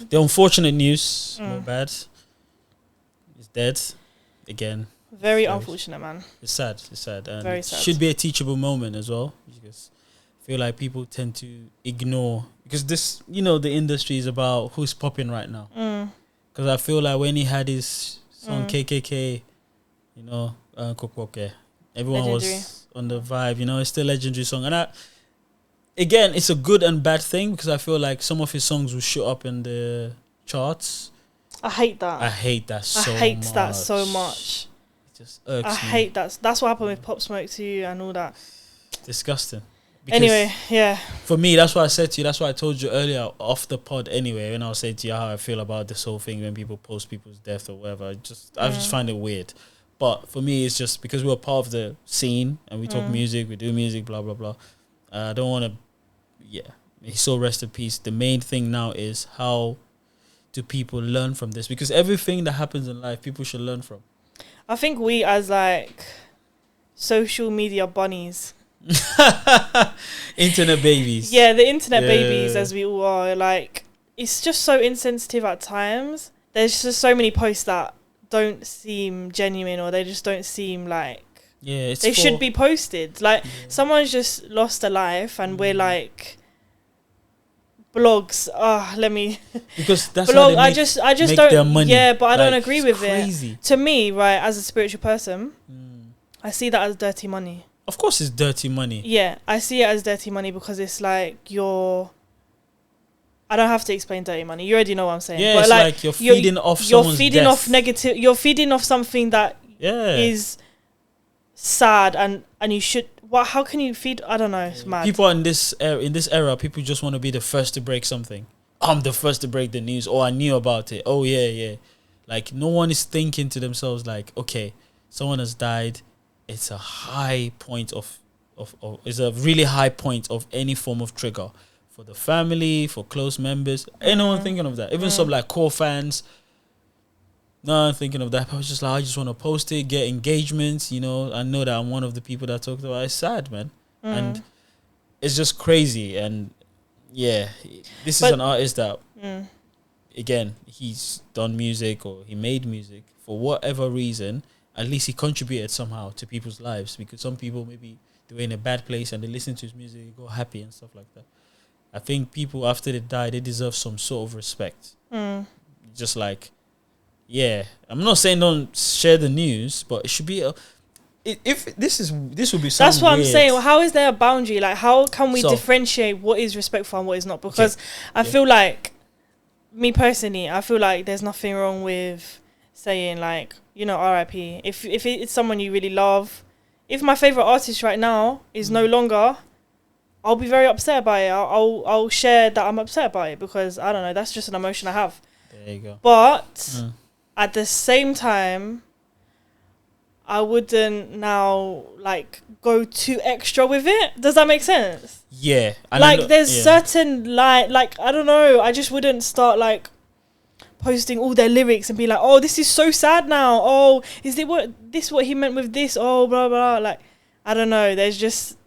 The unfortunate news, Mohbad is dead again. Very unfortunate, man. It's sad. It's sad. And Very it sad. should be a teachable moment as well, because I feel like people tend to ignore, because this, the industry is about who's popping right now. Because I feel like when he had his song KKK, Kokoke, everyone Legendary. was on the vibe. It's still a legendary song, and again, it's a good and bad thing, because I feel like some of his songs will show up in the charts. I hate that. I hate that so much. I hate that so much. It just irks me. I hate that. That's what happened with Pop Smoke too and all that. Disgusting. Because anyway, yeah. For me, that's what I said to you. That's what I told you earlier off the pod anyway, when I was saying to you how I feel about this whole thing when people post people's death or whatever. I just find it weird. But for me, it's just because we're part of the scene and we talk music, we do music, blah, blah, blah. I don't want to... Yeah. He's so rest in peace. The main thing now is how do people learn from this? Because everything that happens in life, people should learn from. I think we as social media bunnies... Internet babies. Yeah, the internet babies, as we all are. It's just so insensitive at times. There's just so many posts that don't seem genuine, or they just don't seem like they should be posted. Someone's just lost a life, and we're blogs. Let me because that's blog. How I just make don't. Their money. Yeah, but I don't agree with crazy. it. To me, right, as a spiritual person, I see that as dirty money. Of course, it's dirty money. Yeah, I see it as dirty money because it's I don't have to explain dirty money. You already know what I'm saying. Yeah, but it's you're feeding off someone's death. Off negative. You're feeding off something that is sad, and you should. How can you feed? I don't know. It's mad. People in this era, people just want to be the first to break something. I'm the first to break the news. Oh, I knew about it. Oh, yeah. No one is thinking to themselves okay, someone has died. It's a high point it's a really high point of any form of trigger for the family, for close members. Ain't no one thinking of that. Even some core fans, no one thinking of that. I was just I just want to post it, get engagements. I know that I'm one of the people that talked about it. It's sad, man, and it's just crazy. And yeah, this is an artist that, again, he's done music or he made music for whatever reason. At least he contributed somehow to people's lives, because some people maybe they were in a bad place and they listen to his music, they go happy and stuff like that. I think people after they die, they deserve some sort of respect. Just I'm not saying don't share the news, but it should be if this would be something. That's what weird. I'm saying. Well, how is there a boundary? How can we differentiate what is respectful and what is not? Because I feel me personally, I feel there's nothing wrong with saying R.I.P. If it's someone you really love, if my favorite artist right now is no longer, I'll be very upset by it. I'll share that I'm upset by it, because I don't know, that's just an emotion I have. There you go. But at the same time, I wouldn't now go too extra with it. Does that make sense? Yeah. There's certain I don't know. I just wouldn't start posting all their lyrics and be oh, this is so sad now. Oh, is it what he meant with this? Oh, blah blah. I don't know. There's just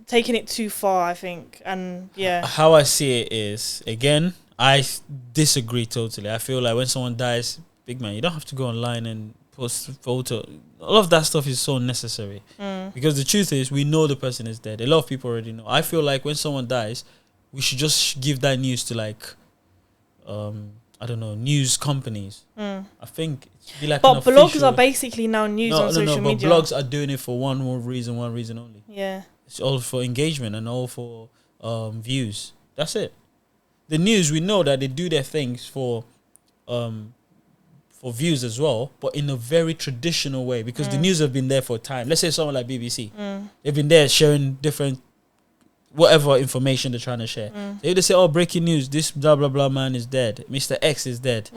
taking it too far, I think. And yeah. How I see it is, again, I disagree totally. I feel when someone dies, big man, you don't have to go online and post a photo. All of that stuff is so unnecessary. Because the truth is, we know the person is dead. A lot of people already know. I feel when someone dies, we should just give that news to I don't know, news companies. I think it'd be but blogs are basically now news on social media. But blogs are doing it for one reason only. Yeah. It's all for engagement and all for views. That's it. The news, we know that they do their things for views as well, but in a very traditional way, because the news have been there for time. Let's say someone like BBC. They've been there sharing different whatever information they're trying to share. If they say, oh, breaking news, this blah blah blah man is dead, Mr. X is dead,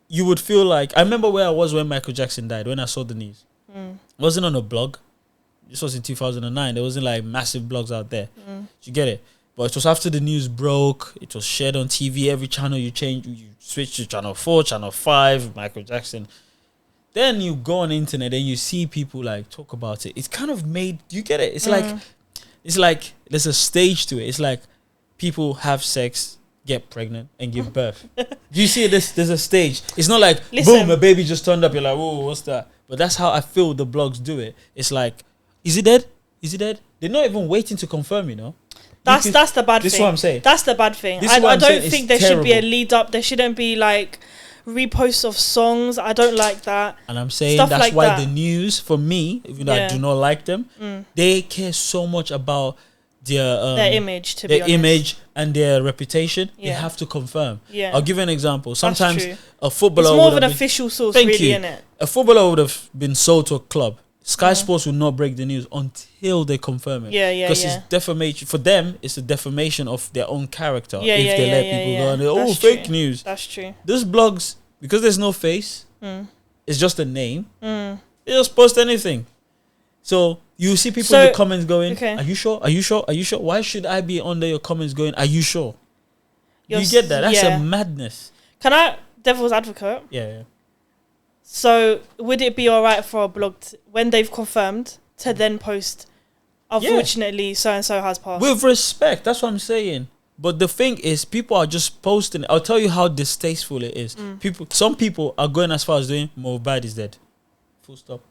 you would feel I remember where I was when Michael Jackson died, when I saw the news. It wasn't on a blog. This was in 2009. There wasn't massive blogs out there. You get it? But it was after the news broke. It was shared on TV. Every channel you switch to channel 4, channel 5, Michael Jackson. Then you go on the internet and you see people talk about it. It's kind of made, you get it? It's it's there's a stage to it. It's people have sex get pregnant and give birth. Do you see this? There's a stage. It's not like Listen. boom, a baby just turned up. You're like, whoa, what's that? But that's how I feel the blogs do it. It's like, is he dead? Is he dead? They're not even waiting to confirm. That's the bad thing. This is what I'm saying. That's the bad thing. I don't think there should be a lead up. There shouldn't be like reposts of songs. I don't like that. And I'm saying Stuff that's like why that. the news, for me, even though I do not like them, they care so much about their image, their image and their reputation. Yeah. They have to confirm. Yeah. I'll give you an example. Sometimes true. a footballer It's more of would an have official source, Thank really, you. isn't it? a footballer would have been sold to a club. Sky Sports will not break the news until they confirm it. Yeah, Because it's defamation. For them, it's a defamation of their own character. Yeah, if yeah, they yeah, let yeah, people yeah. go and they, That's fake true. news. That's true. Those blogs, because there's no face, it's just a name. Mm. They just post anything. So you see people in the comments going, okay. Are you sure? Are you sure? Are you sure? Why should I be under your comments going, Are you sure? You're You get that? That's yeah. a madness. Can I, devil's advocate? Yeah. So would it be alright for a blog when they've confirmed to then post, unfortunately, so and so has passed? With respect, that's what I'm saying. But the thing is, people are just posting. I'll tell you how distasteful it is. Some people are going as far as doing Mohbad is dead. Full stop.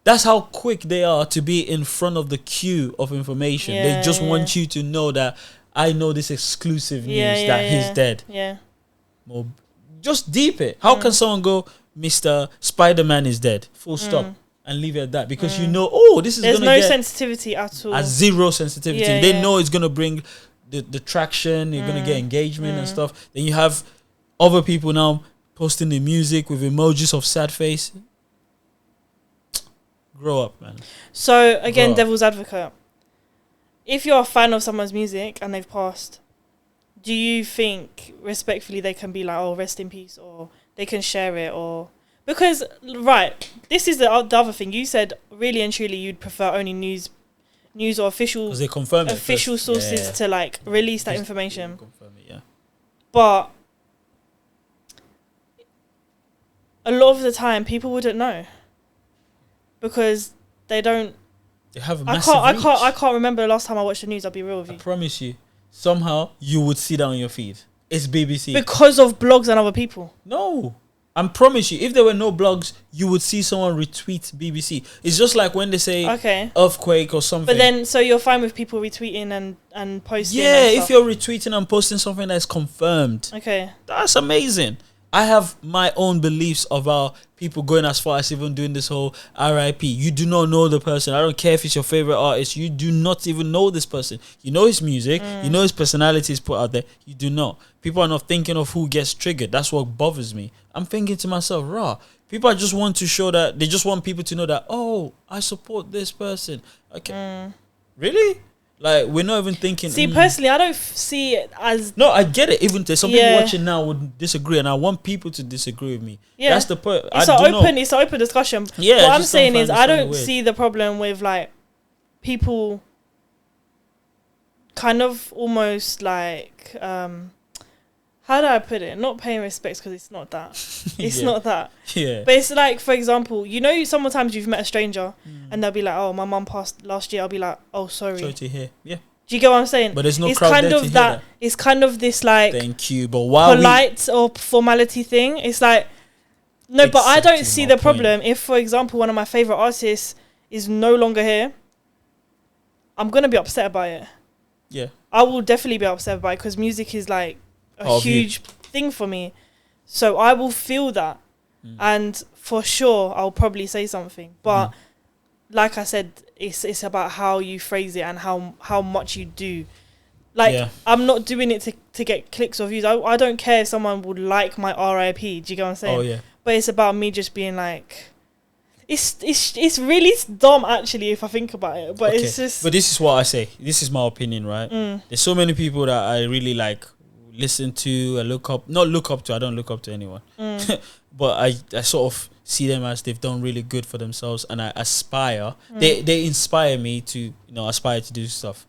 That's how quick they are to be in front of the queue of information. They just want you to know that I know this exclusive news that he's dead. Yeah. Just deep it. How can someone go, Mr. Spider-Man is dead? Full stop. And leave it at that. Because you know, this is There's going to no get sensitivity at all. a zero sensitivity. Yeah, They know it's going to bring the traction. You're going to get engagement and stuff. Then you have other people now posting the music with emojis of sad face. Grow up, man. So, again, devil's advocate. If you're a fan of someone's music and they've passed, do you think, respectfully, they can be like, oh, rest in peace, or they can share it, or... Because, right, this is the other thing. You said, really and truly, you'd prefer only news or official... Because they confirmed official sources to, like, release that information. Confirm it, yeah. But a lot of the time, people wouldn't know. Because they don't... They have a massive reach. I can't remember the last time I watched the news. I'll be real with you. I promise you, somehow you would see that on your feed. It's BBC. Because of blogs and other people. No. I promise you, if there were no blogs, you would see someone retweet BBC. It's just like when they say earthquake or something. But then, so you're fine with people retweeting and posting? Yeah, and if you're retweeting and posting something that's confirmed. Okay. That's amazing. I have my own beliefs about people going as far as even doing this whole RIP. You do not know the person. I don't care if it's your favorite artist. You do not even know this person. You know his music. You know his personality is put out there. You do not. People are not thinking of who gets triggered. That's what bothers me. I'm thinking to myself, people just want to show that, they just want people to know that, oh, I support this person. Okay. Really? Like, we're not even thinking. See, personally, I don't see it as... No, I get it. Even some people watching now would disagree, and I want people to disagree with me. Yeah. That's the point. It's an open discussion. Yeah. What I'm saying is, I don't see the problem with, like, people kind of almost like... how do I put it? Not paying respects, because it's not that. It's not that. Yeah. But it's like, for example, you know, sometimes you've met a stranger and they'll be like, oh, my mum passed last year. I'll be like, oh, sorry. Sorry to hear. Yeah. Do you get what I'm saying? But there's no it's crowd kind there of to that. Hear that. It's kind of this like thank you, but while polite or formality thing. It's like, no, but I don't see the problem. If, for example, one of my favorite artists is no longer here, I'm gonna be upset about it. Yeah. I will definitely be upset about it, because music is like a huge thing for me. So I will feel that. And for sure I'll probably say something. But like I said, it's about how you phrase it and how much you do. Like, I'm not doing it to get clicks or views. I don't care if someone would like my RIP. Do you get what I'm saying? Oh yeah. But it's about me just being like, it's really dumb actually if I think about it. But it's just. But this is what I say. This is my opinion, right? There's so many people that I really like, listen to, I don't look up to anyone. But I sort of see them as they've done really good for themselves, and I aspire. They inspire me to aspire to do stuff.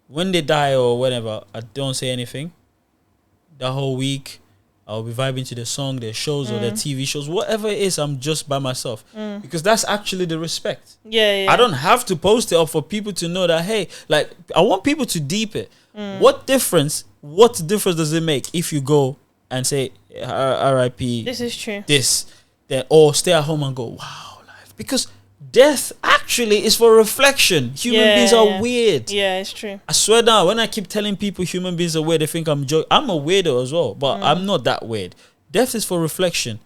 When they die or whatever, I don't say anything. The whole week I'll be vibing to the song, their shows or their TV shows, whatever it is. I'm just by myself because that's actually the respect. Yeah. I don't have to post it up for people to know that, hey, like, I want people to deep it. What difference what difference does it make if you go and say R.I.P. This is true. Then or stay at home and go, wow, life, because death actually is for reflection. Human beings are weird. Yeah, it's true. I swear down, when I keep telling people human beings are weird, they think I'm joking. I'm a weirdo as well, but I'm not that weird. Death is for reflection.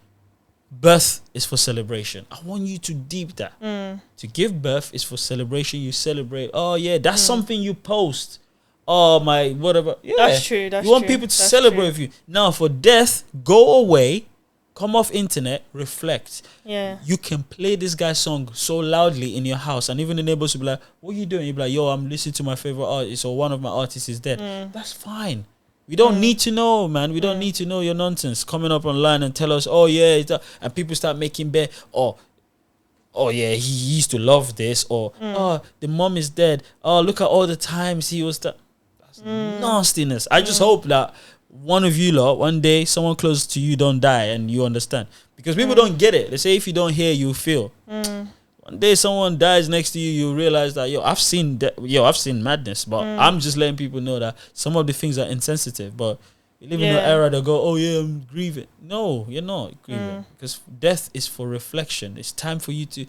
Birth is for celebration. I want you to deep that. To give birth is for celebration. You celebrate. Oh yeah, that's something you post. Oh my, whatever. Yeah, that's true. You want people to celebrate with you. Now for death, go away. Come off internet, reflect. Yeah. You can play this guy's song so loudly in your house, and even the neighbors will be like, what are you doing? You'll be like, yo, I'm listening to my favorite artist, or one of my artists is dead. That's fine. We don't need to know, man. We don't need to know your nonsense. Coming up online and tell us, oh yeah, and people start making bet, oh yeah, he used to love this, or oh, the mom is dead. Oh, look at all the times he was That's nastiness. I just hope that one of you lot, one day, someone close to you don't die and you understand. Because people don't get it. They say if you don't hear, you feel. One day someone dies next to you, you realize that, I've seen madness, but I'm just letting people know that some of the things are insensitive. But we live in an era that go, oh yeah, I'm grieving. No, you're not grieving. Because death is for reflection. It's time for you to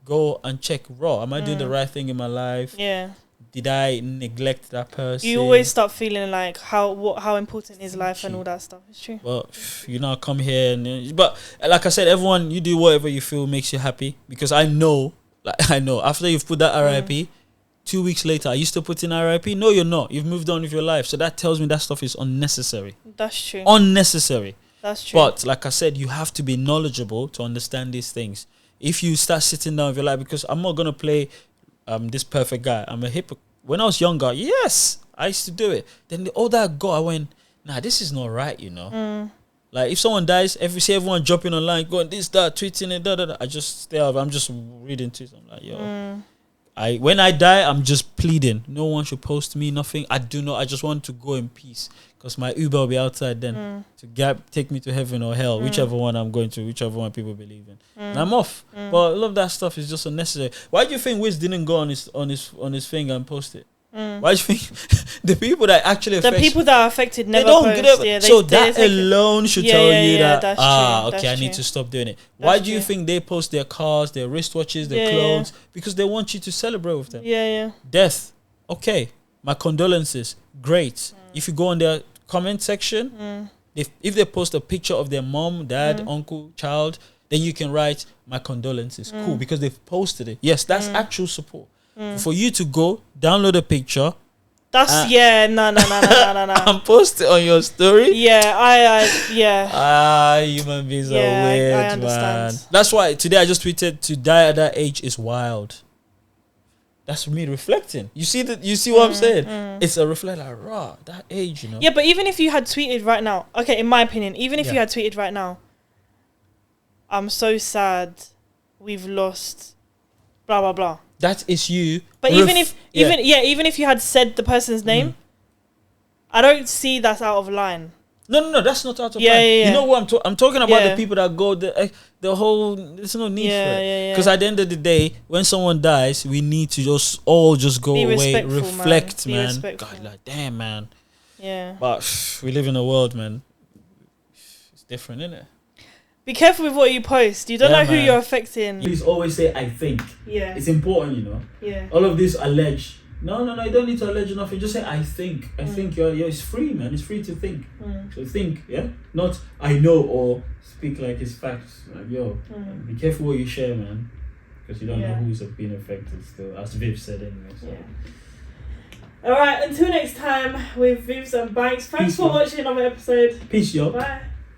go and check raw. Am I doing the right thing in my life? Yeah. Did I neglect that person? You always start feeling like how important is life and all that stuff. It's true. Well, you know, come here but like I said, everyone, you do whatever you feel makes you happy. Because I know after you've put that RIP, 2 weeks later, are you still putting RIP? No, you're not. You've moved on with your life. So that tells me that stuff is unnecessary. That's true. Unnecessary. That's true. But like I said, you have to be knowledgeable to understand these things. If you start sitting down with your life, because I'm not gonna play this perfect guy. I'm a hypocrite. When I was younger, yes, I used to do it. Then the older I got, I went, nah, this is not right, you know. Like if someone dies, see everyone jumping online, going this, that, tweeting it, I just stay off. I'm just reading tweets. I'm like, yo, when I die, I'm just pleading. No one should post me, nothing. I just want to go in peace. Because my Uber will be outside then to take me to heaven or hell, whichever one I'm going to, whichever one people believe in. And I'm off. But a lot of that stuff is just unnecessary. Why do you think Wiz didn't go on his thing and post it? Why do you think the people that actually the people that are affected never they don't post? Get it. Yeah, so that alone should tell you that that's okay, I true. need to stop doing it. Why do you think they post their cars, their wristwatches, their clothes? Because they want you to celebrate with them. Death, okay, my condolences, great. If you go on their comment section, if they post a picture of their mom, dad, uncle, child, then you can write my condolences. Cool, because they've posted it. Yes, that's actual support. For you to go download a picture, that's no. And post it on your story. Human beings are weird, man. That's why today I just tweeted, to die at that age is wild. That's me reflecting. You see what I'm saying? It's a reflect like raw that age, you know. Yeah, but even if you had tweeted right now, okay, in my opinion, even if you had tweeted right now, I'm so sad, we've lost, blah blah blah. That is you. But even if you had said the person's name, I don't see that's out of line. No, that's not out of line. Yeah. You know what I'm talking about? The people that go the whole. There's no need for it. Because at the end of the day, when someone dies, we need to just go away, reflect, man. God, like damn, man. Yeah. But we live in a world, man. It's different, isn't it? Be careful with what you post. You don't know who you're affecting. Please always say I think. Yeah. It's important, you know. Yeah. All of this allege. No, you don't need to allege nothing. Just say I think. I think you're it's free, man. It's free to think. So think, yeah? Not I know or speak like it's facts. Like, be careful what you share, man. Because you don't know who's being affected still. As Viv said anyway. So. Yeah. Alright, until next time with Vivs and Banks. Thanks for watching another episode. Peace, yo. Bye.